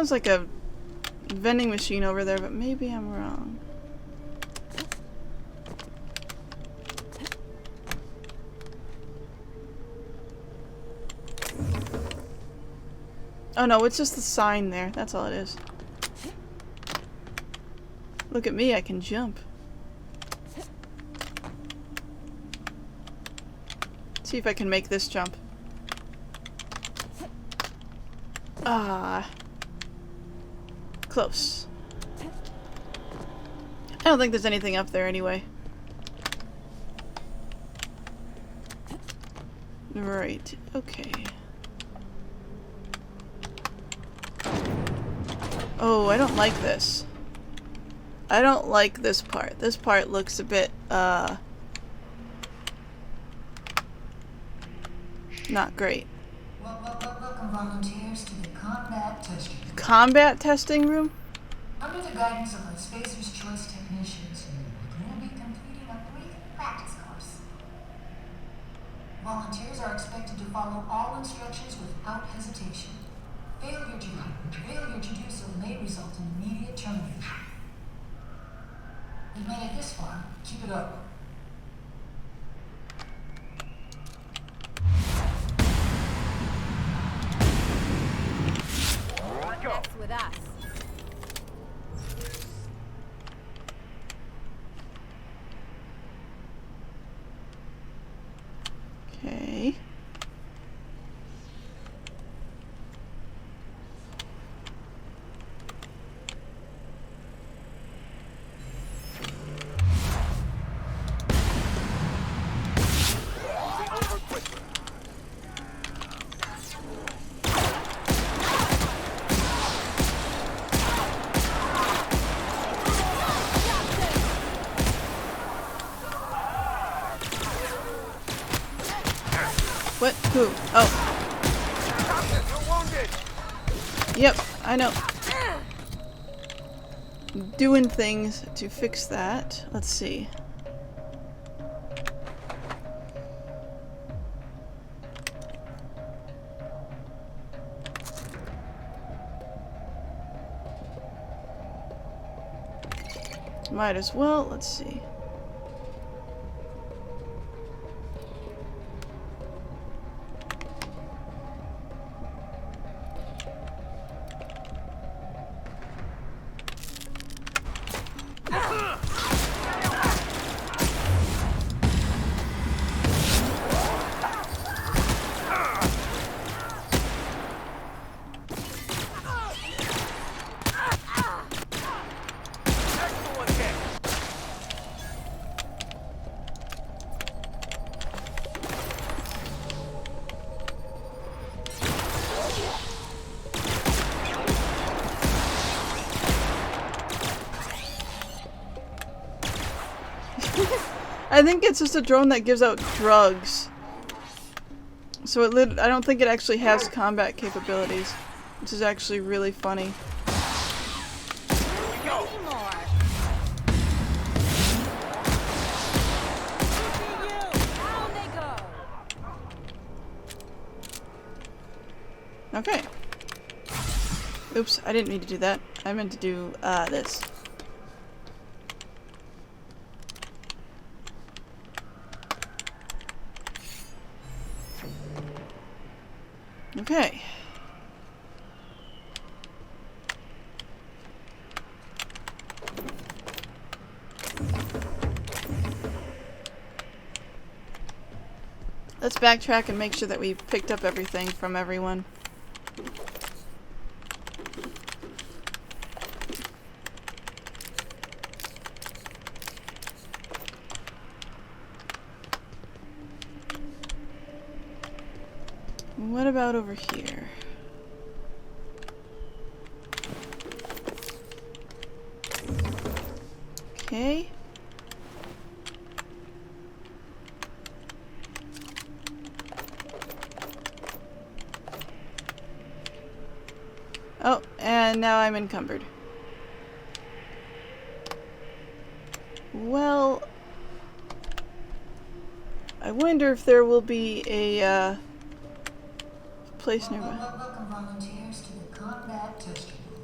Sounds like a vending machine over there, but maybe I'm wrong. Oh no, it's just the sign there. That's all it is. Look at me, I can jump. See if I can make this jump. Ah. Close. I don't think there's anything up there anyway. Right, okay. Oh, I don't like this. I don't like this part. This part looks a bit, not great. Welcome volunteers to the combat testing room. Combat testing room? Under the guidance of the Spacer's Choice technicians, you will be completing a brief practice course. Volunteers are expected to follow all instructions without hesitation. Failure to do so may result in immediate termination. You've made it this far. Keep it up. Next with us. Okay. What? Who? Oh. Yep, I know. Doing things to fix that. Let's see. Might as well. Let's see. I think it's just a drone that gives out drugs. So I don't think it actually has combat capabilities, which is actually really funny. Okay. Oops, I didn't mean to do that. I meant to do this. Okay. Let's backtrack and make sure that we picked up everything from everyone. What about over here? Okay. Oh, and now I'm encumbered. Well, I wonder if there will be a place nearby. Welcome volunteers to the combat testing room.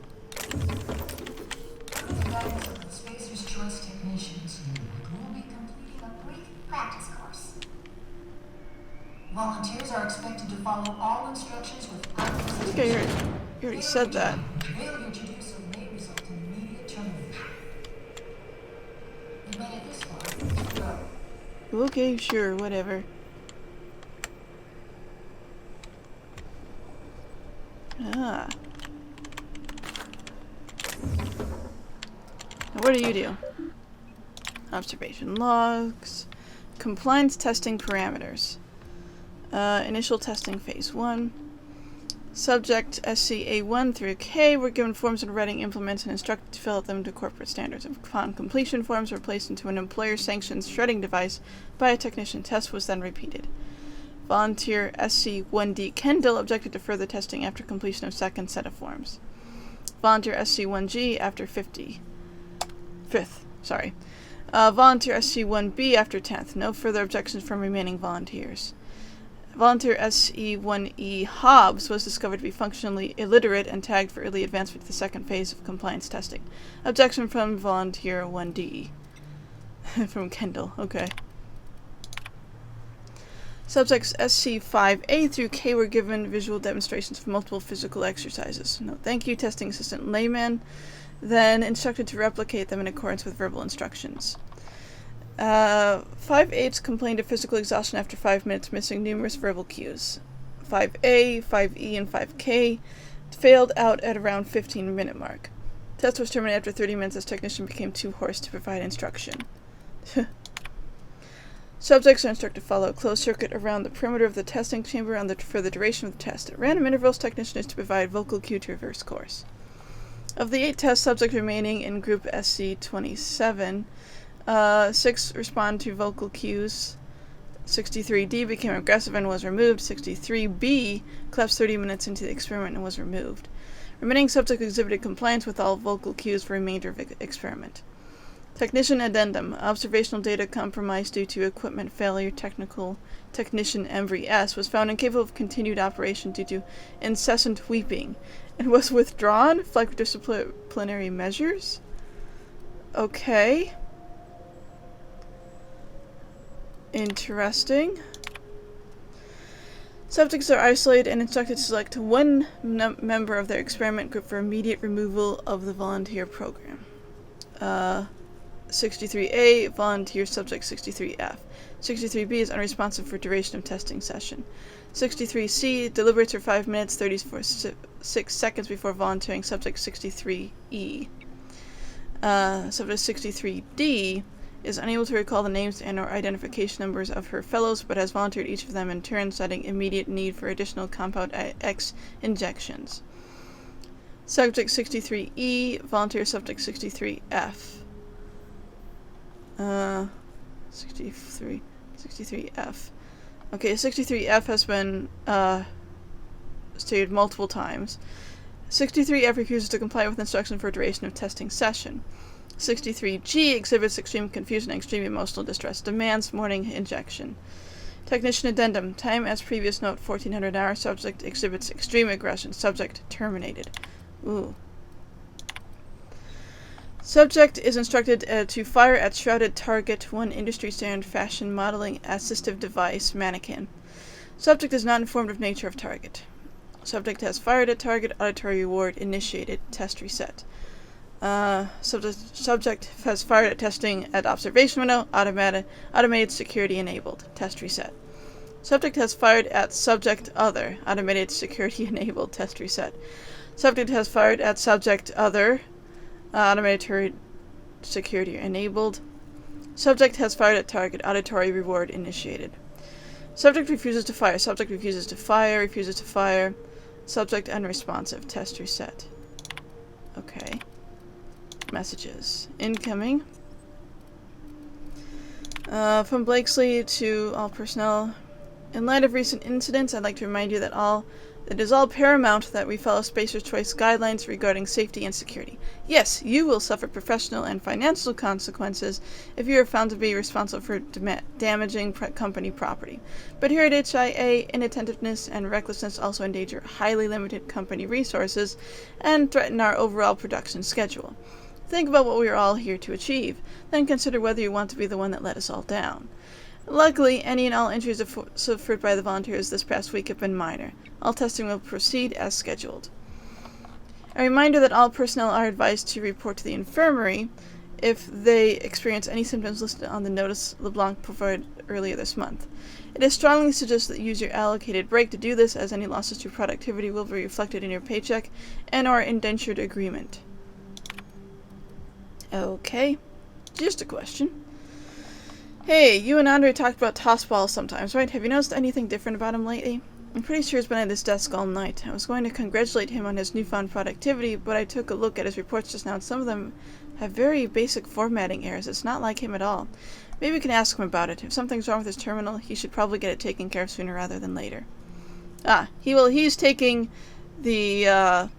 follow all instructions without I hesitation. think you already said that. Failure to do so may result in immediate termination. You made it this far. Go. Okay, sure, whatever. Ah. Now what do you do? Observation logs. Compliance testing parameters. Initial testing phase 1. Subject SCA1 through K were given forms in writing, implements, and instructed to fill out them to corporate standards. Upon completion, forms were placed into an employer-sanctioned shredding device by a technician. Test was then repeated. Volunteer SC1D Kendall objected to further testing after completion of second set of forms. Volunteer SC1G after 5th. Volunteer SC1B after 10th. No further objections from remaining volunteers. Volunteer SE1E Hobbs was discovered to be functionally illiterate and tagged for early advancement to the second phase of compliance testing. Objection from Volunteer 1D. From Kendall, okay. Subjects SC5A through K were given visual demonstrations of multiple physical exercises. No thank you, testing assistant layman. Then instructed to replicate them in accordance with verbal instructions. 5-8 complained of physical exhaustion after 5 minutes, missing numerous verbal cues. 5A, 5E, and 5K failed out at around 15-minute mark. Test was terminated after 30 minutes as technician became too hoarse to provide instruction. Subjects are instructed to follow a closed circuit around the perimeter of the testing chamber for the duration of the test. At random intervals, technician is to provide vocal cue to reverse course. Of the 8 test subjects remaining in group SC27, 6 responded to vocal cues. 63D became aggressive and was removed. 63B collapsed 30 minutes into the experiment and was removed. Remaining subjects exhibited compliance with all vocal cues for the remainder of the experiment. Technician addendum. Observational data compromised due to equipment failure. Technician Embry S. was found incapable of continued operation due to incessant weeping and was withdrawn. Flight disciplinary measures? Okay. Interesting. Subjects are isolated and instructed to select one member of their experiment group for immediate removal of the volunteer program. 63A, volunteer subject 63F. 63B is unresponsive for duration of testing session. 63C, deliberates for 5 minutes, 36 seconds before volunteering subject 63E. Subject 63D is unable to recall the names and or identification numbers of her fellows, but has volunteered each of them in turn, citing immediate need for additional compound X injections. Subject 63E, volunteer subject 63F. 63F. Okay, 63F has been stated multiple times. 63F refuses to comply with instruction for duration of testing session. 63G exhibits extreme confusion and extreme emotional distress. Demands morning injection. Technician addendum. Time as previous note 1400 hours. Subject exhibits extreme aggression. Subject terminated. Ooh. Subject is instructed to fire at shrouded target, one industry standard fashion modeling assistive device mannequin. Subject is not informed of nature of target. Subject has fired at target, auditory reward initiated, test reset. Subject has fired at testing at observation window, automated security enabled, test reset. Subject has fired at subject other, automated security enabled, test reset. Subject has fired at subject other, automated security enabled. Subject has fired at target, auditory reward initiated. Subject refuses to fire, subject refuses to fire, refuses to fire. Subject unresponsive, test reset. Okay. Messages. Incoming. From Blakesley to all personnel. In light of recent incidents, I'd like to remind you that it is all paramount that we follow Spacer's Choice guidelines regarding safety and security. Yes, you will suffer professional and financial consequences if you are found to be responsible for damaging company property. But here at HIA, inattentiveness and recklessness also endanger highly limited company resources and threaten our overall production schedule. Think about what we are all here to achieve, then consider whether you want to be the one that let us all down. Luckily, any and all injuries suffered by the volunteers this past week have been minor. All testing will proceed as scheduled. A reminder that all personnel are advised to report to the infirmary if they experience any symptoms listed on the notice LeBlanc provided earlier this month. It is strongly suggested that you use your allocated break to do this, as any losses to productivity will be reflected in your paycheck and/or indentured agreement. Okay, just a question. Hey, you and Andre talked about toss balls sometimes, right? Have you noticed anything different about him lately? I'm pretty sure he's been at his desk all night. I was going to congratulate him on his newfound productivity, but I took a look at his reports just now, and some of them have very basic formatting errors. It's not like him at all. Maybe we can ask him about it. If something's wrong with his terminal, he should probably get it taken care of sooner rather than later. He's taking the,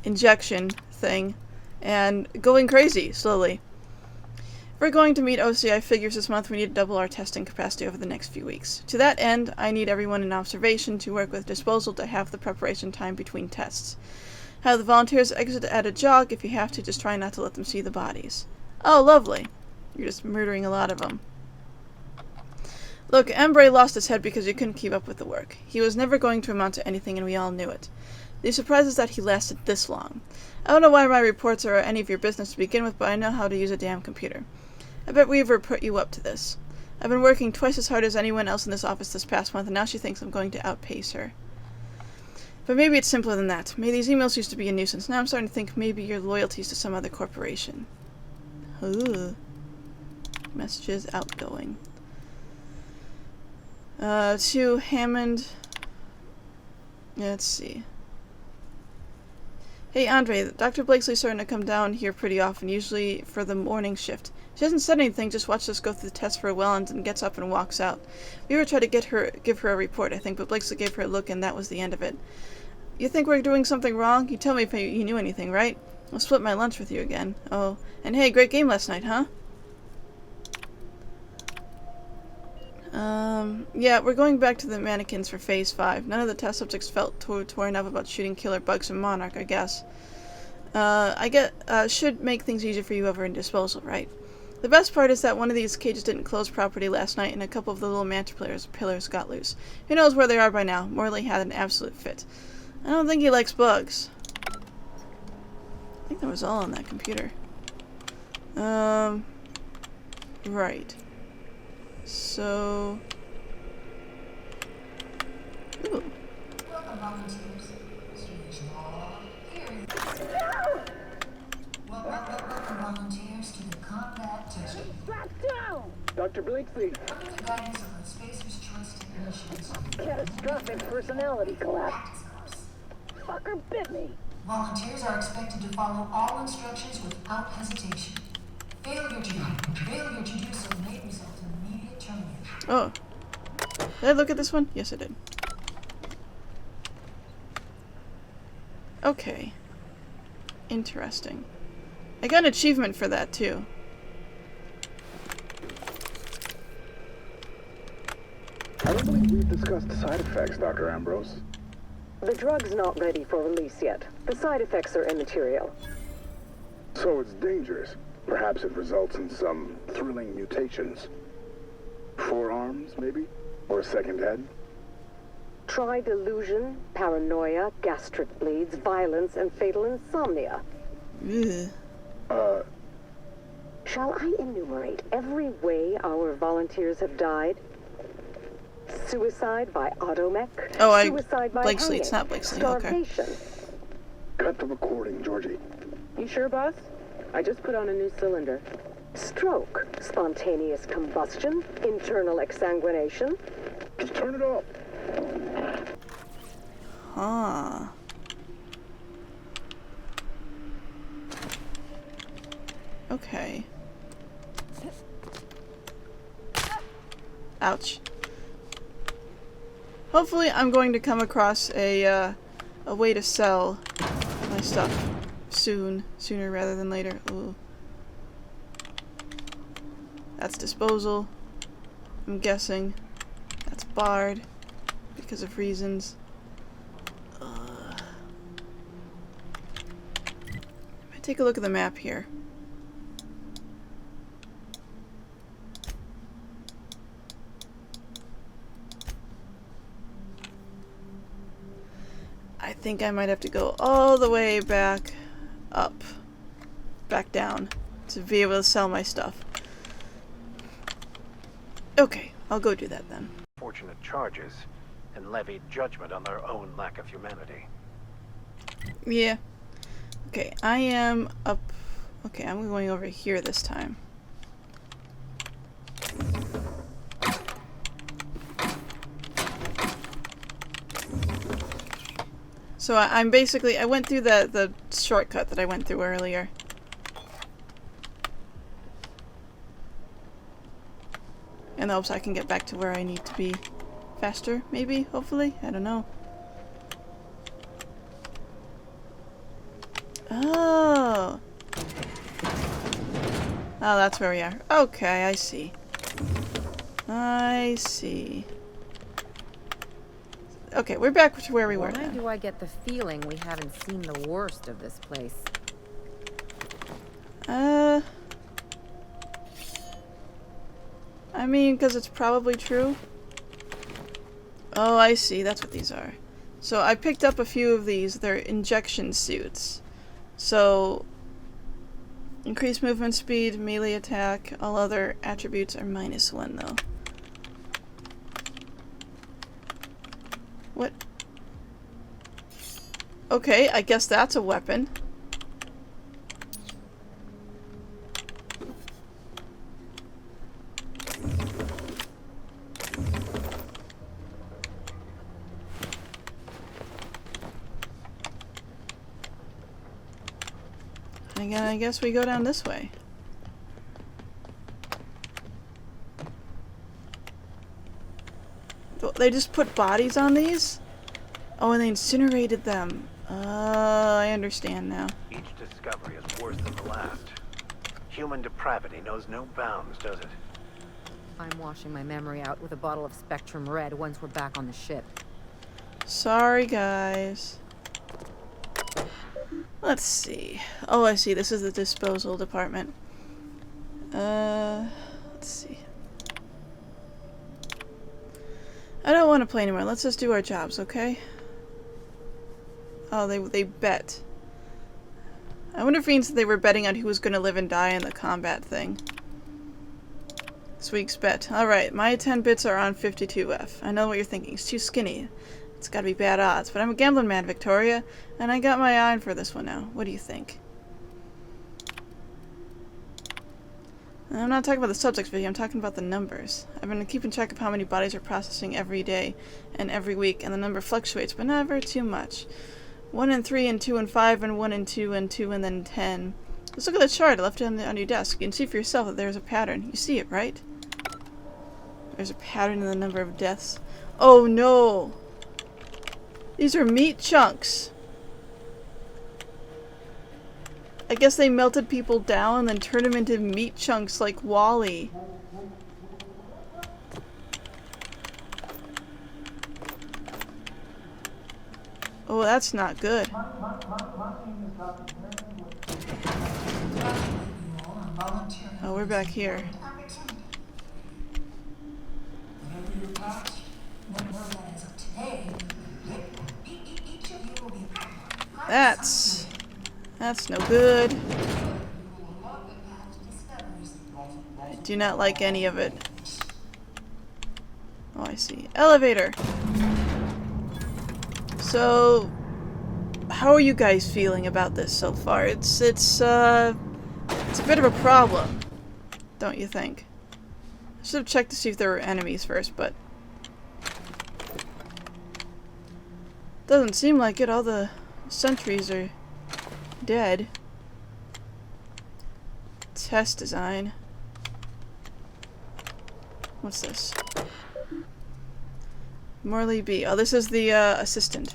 injection thing and going crazy slowly. If we're going to meet OCI figures this month, we need to double our testing capacity over the next few weeks. To that end, I need everyone in observation to work with disposal to have the preparation time between tests. Have the volunteers exit at a jog. If you have to, just try not to let them see the bodies. Oh, lovely. You're just murdering a lot of them. Look, Embray lost his head because he couldn't keep up with the work. He was never going to amount to anything, and we all knew it. The surprise is that he lasted this long. I don't know why my reports are any of your business to begin with, but I know how to use a damn computer. I bet Weaver put you up to this. I've been working twice as hard as anyone else in this office this past month, and now she thinks I'm going to outpace her. But maybe it's simpler than that. Maybe these emails used to be a nuisance. Now I'm starting to think maybe your loyalties to some other corporation. Ooh. Messages outgoing. To Hammond. Let's see. Hey, Andre, Dr. Blakesley's starting to come down here pretty often, usually for the morning shift. She hasn't said anything, just watched us go through the test for a while and then gets up and walks out. We were trying to give her a report, I think, but Blakesley gave her a look and that was the end of it. You think we're doing something wrong? You tell me if you knew anything, right? I'll split my lunch with you again. Oh, and hey, great game last night, huh? Yeah, we're going back to the mannequins for Phase 5. None of the test subjects felt torn up about shooting killer bugs from Monarch, I guess. Should make things easier for you over in disposal, right? The best part is that one of these cages didn't close properly last night, and a couple of the little manta pillars got loose. Who knows where they are by now? Morley had an absolute fit. I don't think he likes bugs. I think that was all on that computer. Right. So... Ooh. Welcome, volunteers. Welcome, volunteers, to the combat testing. Dr. Blakesley. Under the guidance of the Spacer's Choice Technicians. Catastrophic personality collapse. Practice course. Fucker bit me. Volunteers are expected to follow all instructions without hesitation. Failure to do so may result in immediate termination. Oh. Did I look at this one? Yes, I did. Okay. Interesting. I got an achievement for that, too. I don't believe we've discussed side effects, Dr. Ambrose. The drug's not ready for release yet. The side effects are immaterial. So it's dangerous. Perhaps it results in some thrilling mutations. Forearms, maybe? Or a second head? Try delusion, paranoia, gastric bleeds, violence, and fatal insomnia. Ugh. Shall I enumerate every way our volunteers have died? Suicide by automech. Suicide by Blakesley, hanging, it's not Blakesley, okay. starvation. Cut the recording, Georgie. You sure, boss? I just put on a new cylinder. Stroke, spontaneous combustion, internal exsanguination. Just turn it off. Huh. Okay. Ouch. Hopefully I'm going to come across a way to sell my stuff sooner rather than later. Ooh. That's disposal. I'm guessing that's barred because of reasons. Let me take a look at the map here. think I might have to go all the way back up, back down, to be able to sell my stuff. Okay, I'll go do that then. Fortunate charges and levied judgment on their own lack of humanity. Yeah. Okay, I am up. Okay, I'm going over here this time. So I'm basically, I went through the shortcut that I went through earlier. In the hopes I can get back to where I need to be faster, maybe, hopefully, I don't know. Oh. Oh, that's where we are. Okay, I see. I see. Okay, we're back to where we were Why now. do I get the feeling we haven't seen the worst of this place? I mean, because it's probably true. Oh, I see. That's what these are. So I picked up a few of these. They're injection suits. So, increased movement speed, melee attack, all other attributes are -1 though. What? Okay, I guess that's a weapon. Again, I guess we go down this way. They just put bodies on these? Oh, and they incinerated them. I understand now. Each discovery is worse than the last. Human depravity knows no bounds, does it? I'm washing my memory out with a bottle of Spectrum Red once we're back on the ship. Sorry, guys. Let's see. Oh, I see. This is the disposal department. Let's see. I don't want to play anymore. Let's just do our jobs, okay? Oh, they bet. I wonder if it means that they were betting on who was going to live and die in the combat thing. This week's bet. Alright, my 10 bits are on 52F. I know what you're thinking. It's too skinny. It's gotta be bad odds. But I'm a gambling man, Victoria. And I got my eye on for this one now. What do you think? I'm not talking about the subjects video, I'm talking about the numbers. I've been keeping track of how many bodies are processing every day and every week, and the number fluctuates, but never too much. 1 and 3 and 2 and 5 and 1 and 2 and 2 and then 10. Let's look at the chart I left on your desk. You can see for yourself that there's a pattern. You see it, right? There's a pattern in the number of deaths. Oh no! These are meat chunks! I guess they melted people down and then turned them into meat chunks like Wall-E. Oh, that's not good. Oh, we're back here. That's no good. I do not like any of it. Oh, I see. Elevator! So, how are you guys feeling about this so far? It's a bit of a problem, don't you think? I should have checked to see if there were enemies first, but doesn't seem like it. All the sentries are dead. Test design. What's this? Morley B. Oh, this is the assistant.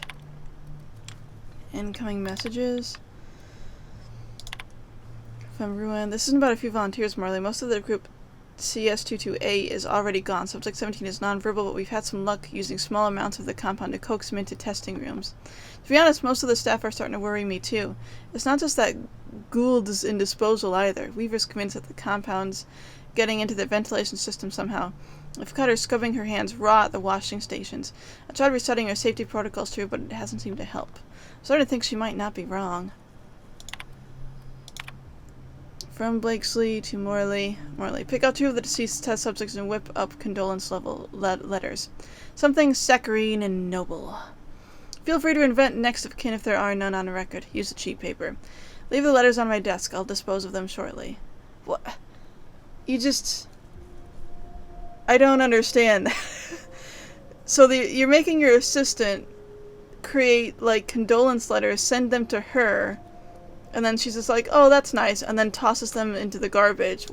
Incoming messages. From Ruin. This isn't about a few volunteers, Morley. Most of the group CS22A is already gone. Subject 17 is nonverbal, but we've had some luck using small amounts of the compound to coax him into testing rooms. To be honest, most of the staff are starting to worry me too. It's not just that Gould's in disposal either. Weaver's convinced that the compound's getting into the ventilation system somehow. I've caught her scrubbing her hands raw at the washing stations. I tried resetting her safety protocols too, but it hasn't seemed to help. I'm starting to think she might not be wrong. From Blakesley to Morley. Morley. Pick out 2 of the deceased test subjects and whip up condolence level letters. Something saccharine and noble. Feel free to invent next of kin if there are none on record. Use the cheap paper. Leave the letters on my desk. I'll dispose of them shortly. What? You just... I don't understand. So you're making your assistant create, like, condolence letters, send them to her, and then she's just like, oh, that's nice, and then tosses them into the garbage.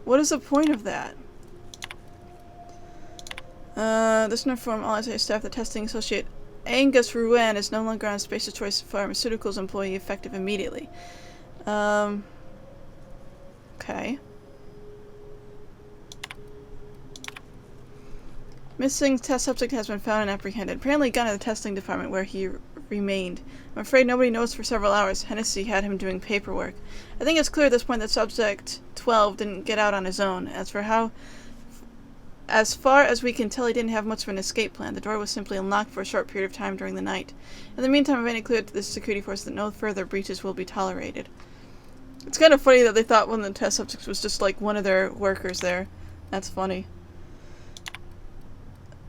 What is the point of that? This will inform all SA staff that testing associate Angus Ruan is no longer on Space's Choice Pharmaceuticals employee effective immediately. Okay. Missing test subject has been found and apprehended. Apparently gone to the testing department where he remained. I'm afraid nobody knows for several hours. Hennessy had him doing paperwork. I think it's clear at this point that subject 12 didn't get out on his own. As far as we can tell, he didn't have much of an escape plan. The door was simply unlocked for a short period of time during the night. In the meantime, I've made it clear to the security force that no further breaches will be tolerated. It's kind of funny that they thought one of the test subjects was just like one of their workers there. That's funny.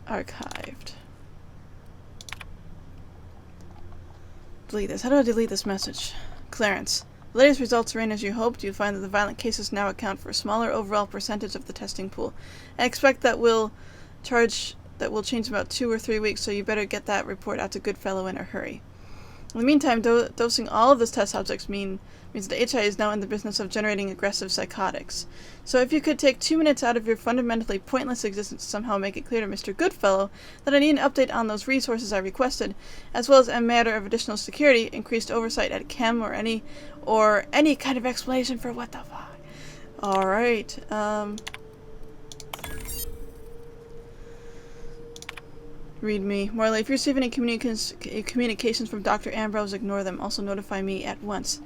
Archived. Delete this. How do I delete this message? Clarence. The latest results are in as you hoped. You find that the violent cases now account for a smaller overall percentage of the testing pool. I expect that will change in about 2 or 3 weeks, so you better get that report out to Goodfellow in a hurry. In the meantime, dosing all of those test subjects means that HI is now in the business of generating aggressive psychotics. So if you could take 2 minutes out of your fundamentally pointless existence to somehow make it clear to Mr. Goodfellow that I need an update on those resources I requested, as well as a matter of additional security, increased oversight at Chem, or any kind of explanation for what the fuck. Alright, read me. Morley, if you receive any communications from Dr. Ambrose, ignore them. Also notify me at once.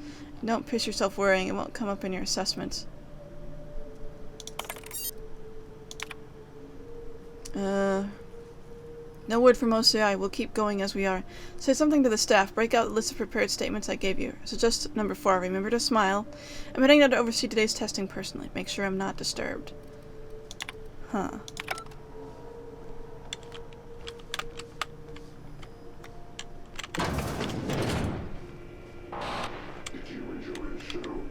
Don't piss yourself worrying. It won't come up in your assessments. No word from OCI. We'll keep going as we are. Say something to the staff. Break out the list of prepared statements I gave you. Suggest number 4. Remember to smile. I'm heading down to oversee today's testing personally. Make sure I'm not disturbed. Huh. Did you enjoy the show?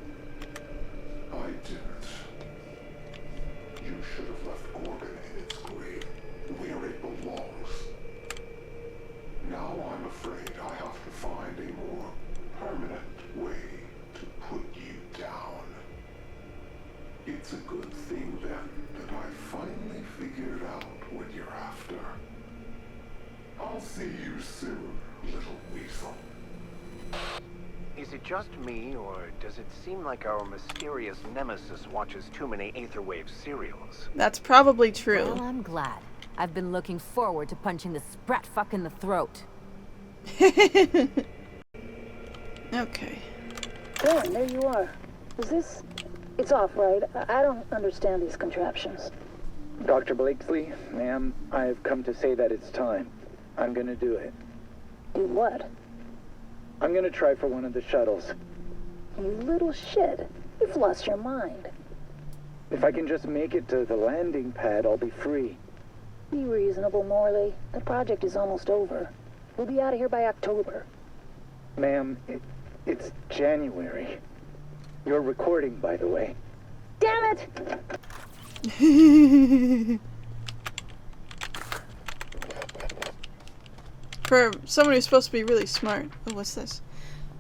I didn't. You should have left Gorgon in its grave, where it belongs. Now I'm afraid I have to find a more permanent way to put you down. It's a good thing then that I finally figured out what you're after. I'll see you soon, little weasel. Is it just me, or does it seem like our mysterious nemesis watches too many Aetherwave serials? That's probably true. Well, I'm glad. I've been looking forward to punching the sprat fuck in the throat. Okay. Darn, there you are. Is this... It's off, right? I don't understand these contraptions. Dr. Blakesley, ma'am, I've come to say that it's time. I'm gonna do it. Do what? I'm gonna try for one of the shuttles. You little shit. You've lost your mind. If I can just make it to the landing pad, I'll be free. Be reasonable, Morley. The project is almost over. We'll be out of here by October. Ma'am, it's January. You're recording, by the way. Damn it! For someone who's supposed to be really smart. Oh, what's this?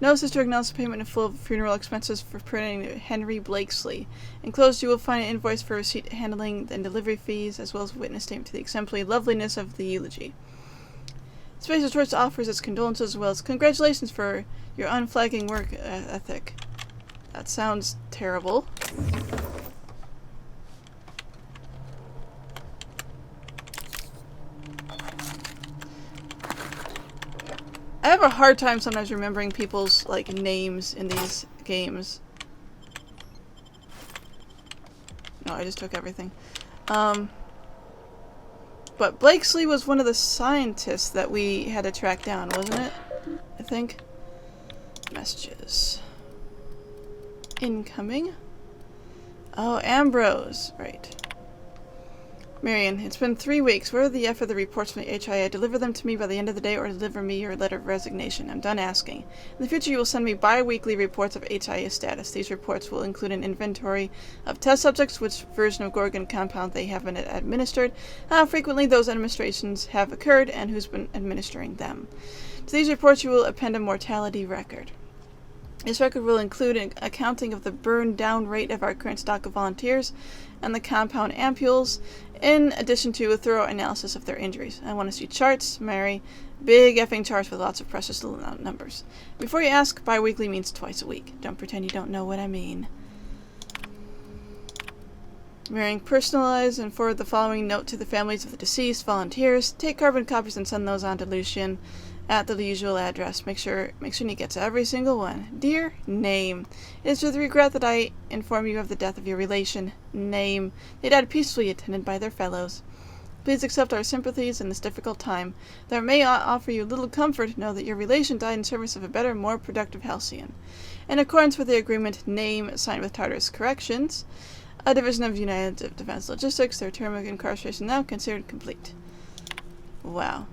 Notice to acknowledge the payment in full of funeral expenses for printing Henry Blakesley. Enclosed, you will find an invoice for receipt handling and delivery fees, as well as a witness statement to the exemplary loveliness of the eulogy. Space's Choice offers its condolences as well as congratulations for your unflagging work ethic. That sounds terrible. I have a hard time sometimes remembering people's, like, names in these games. No, I just took everything. But Blakesley was one of the scientists that we had to track down, wasn't it? I think. Messages. Incoming. Oh, Ambrose. Right. Marion, it's been 3 weeks. Where are the F of the reports from the HIA? Deliver them to me by the end of the day or deliver me your letter of resignation. I'm done asking. In the future, you will send me bi-weekly reports of HIA status. These reports will include an inventory of test subjects, which version of Gorgon compound they have been administered, how frequently those administrations have occurred, and who's been administering them. To these reports, you will append a mortality record. This record will include an accounting of the burn-down rate of our current stock of volunteers and the compound ampules, in addition to a thorough analysis of their injuries. I want to see charts, Mary. Big effing charts with lots of precious little numbers. Before you ask, bi-weekly means twice a week. Don't pretend you don't know what I mean. Marion, personalize and forward the following note to the families of the deceased volunteers. Take carbon copies and send those on to Lucian at the usual address. Make sure he gets every single one. Dear Name, it is with regret that I inform you of the death of your relation, Name. They died peacefully attended by their fellows. Please accept our sympathies in this difficult time. Though it may offer you little comfort, know that your relation died in service of a better, more productive Halcyon. In accordance with the agreement, Name, signed with Tartarus Corrections, a division of United Defense Logistics, their term of incarceration now considered complete. Wow.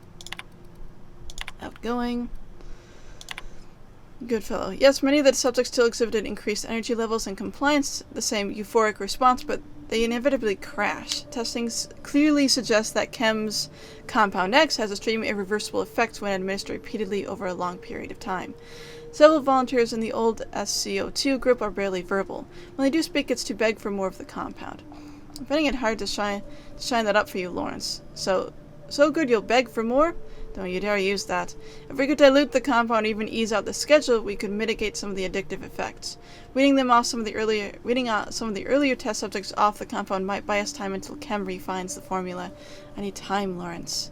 Outgoing. Good fellow. Yes, many of the subjects still exhibited increased energy levels and compliance, the same euphoric response, but they inevitably crash. Testing clearly suggests that Chem's Compound X has a stream of irreversible effects when administered repeatedly over a long period of time. Several volunteers in the old SCO2 group are barely verbal. When they do speak, it's to beg for more of the compound. I'm finding it hard to shine that up for you, Lawrence. So good you'll beg for more? Don't you dare use that. If we could dilute the compound or even ease out the schedule, we could mitigate some of the addictive effects. Weeding some of the earlier test subjects off the compound might buy us time until Chem refines the formula. I need time, Lawrence.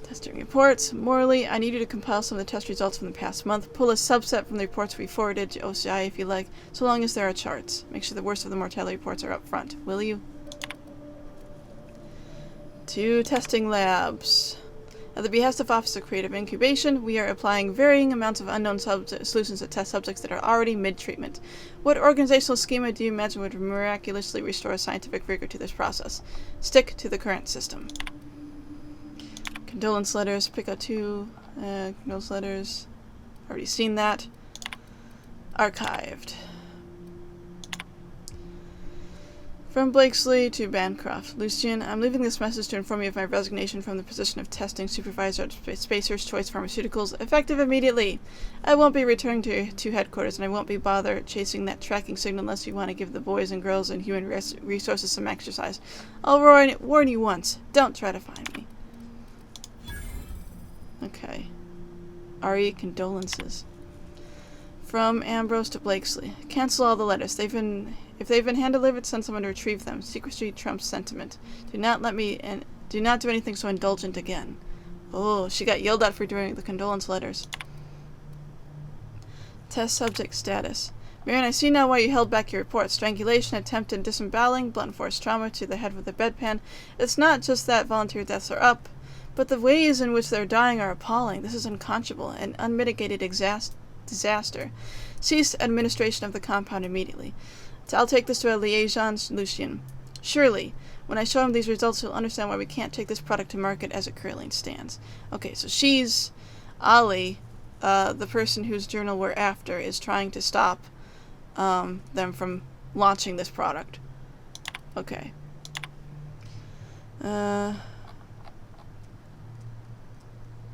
Testing reports. Morley, I need you to compile some of the test results from the past month. Pull a subset from the reports we forwarded to OCI if you like, so long as there are charts. Make sure the worst of the mortality reports are up front. Will you? 2 testing labs. At the behest of Office of Creative Incubation, we are applying varying amounts of unknown solutions to test subjects that are already mid-treatment. What organizational schema do you imagine would miraculously restore scientific rigor to this process? Stick to the current system. Condolence letters. Pick out 2. Condolence letters. Already seen that. Archived. From Blakesley to Bancroft. Lucian, I'm leaving this message to inform you of my resignation from the position of testing supervisor at Spacer's Choice Pharmaceuticals, effective immediately. I won't be returning to headquarters, and I won't be bothered chasing that tracking signal unless you want to give the boys and girls in human resources some exercise. I'll warn you once. Don't try to find me. Okay. RE condolences. From Ambrose to Blakesley. Cancel all the letters. If they've been hand-delivered, send someone to retrieve them. Secrecy trumps sentiment. Do not do anything so indulgent again. Oh, she got yelled at for doing the condolence letters. Test subject status. Marion, I see now why you held back your report. Strangulation, attempted disemboweling, blunt force trauma to the head with a bedpan. It's not just that volunteer deaths are up, but the ways in which they're dying are appalling. This is unconscionable, an unmitigated disaster. Cease administration of the compound immediately. I'll take this to a liaison, Lucian. Surely, when I show him these results, he'll understand why we can't take this product to market as it currently stands. Okay, so she's Ollie, the person whose journal we're after, is trying to stop them from launching this product. Okay.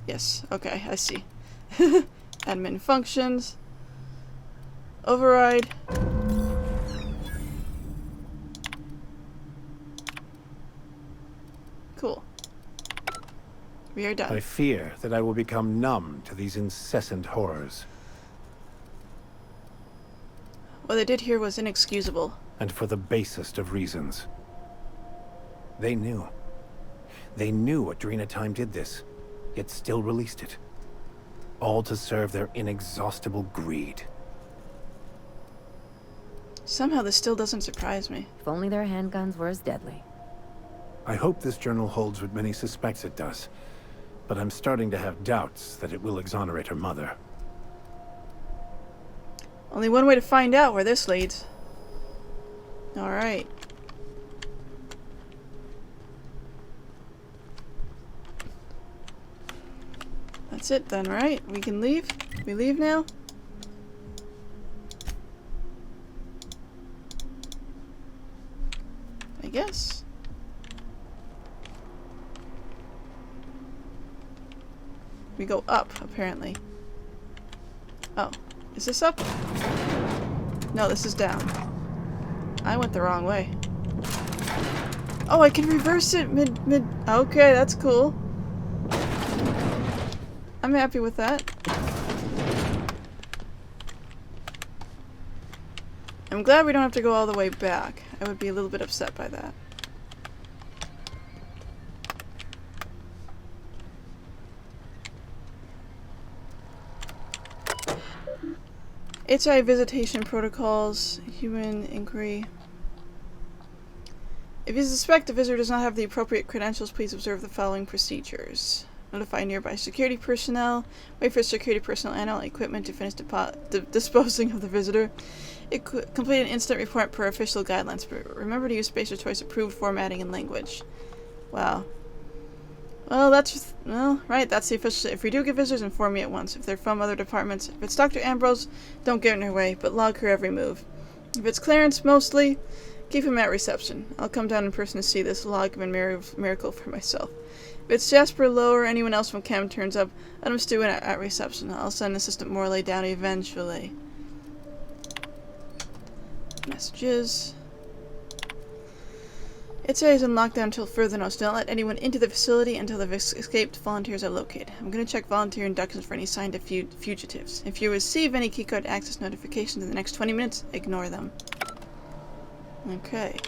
Yes, okay, I see. Admin functions. Override. Cool. We are done. I fear that I will become numb to these incessant horrors. What they did here was inexcusable. And for the basest of reasons. They knew. They knew Adrena Time did this, yet still released it. All to serve their inexhaustible greed. Somehow this still doesn't surprise me. If only their handguns were as deadly. I hope this journal holds what many suspects it does, but I'm starting to have doubts that it will exonerate her mother. Only one way to find out where this leads. Alright. That's it then, right? We can leave? We leave now? I guess. We go up, apparently. Oh. Is this up? No, this is down. I went the wrong way. Oh, I can reverse it mid... Okay, that's cool. I'm happy with that. I'm glad we don't have to go all the way back. I would be a little bit upset by that. HI visitation protocols, human inquiry. If you suspect a visitor does not have the appropriate credentials, please observe the following procedures. Notify nearby security personnel. Wait for security personnel and all equipment to finish disposing of the visitor. Complete an instant report per official guidelines. But remember to use space of choice approved formatting and language. Wow. Well, right, that's the official. If we do get visitors, inform me at once. If they're from other departments. If it's Dr. Ambrose, don't get in her way, but log her every move. If it's Clarence, mostly, keep him at reception. I'll come down in person to see this logman miracle for myself. If it's Jasper Lowe or anyone else from Chem turns up, let him stew in at reception. I'll send Assistant Morley down eventually. Messages. HA is in lockdown until further notice. Do not let anyone into the facility until the escaped volunteers are located. I'm going to check volunteer inductions for any signed fugitives. If you receive any keycard access notifications in the next 20 minutes, ignore them. Okay.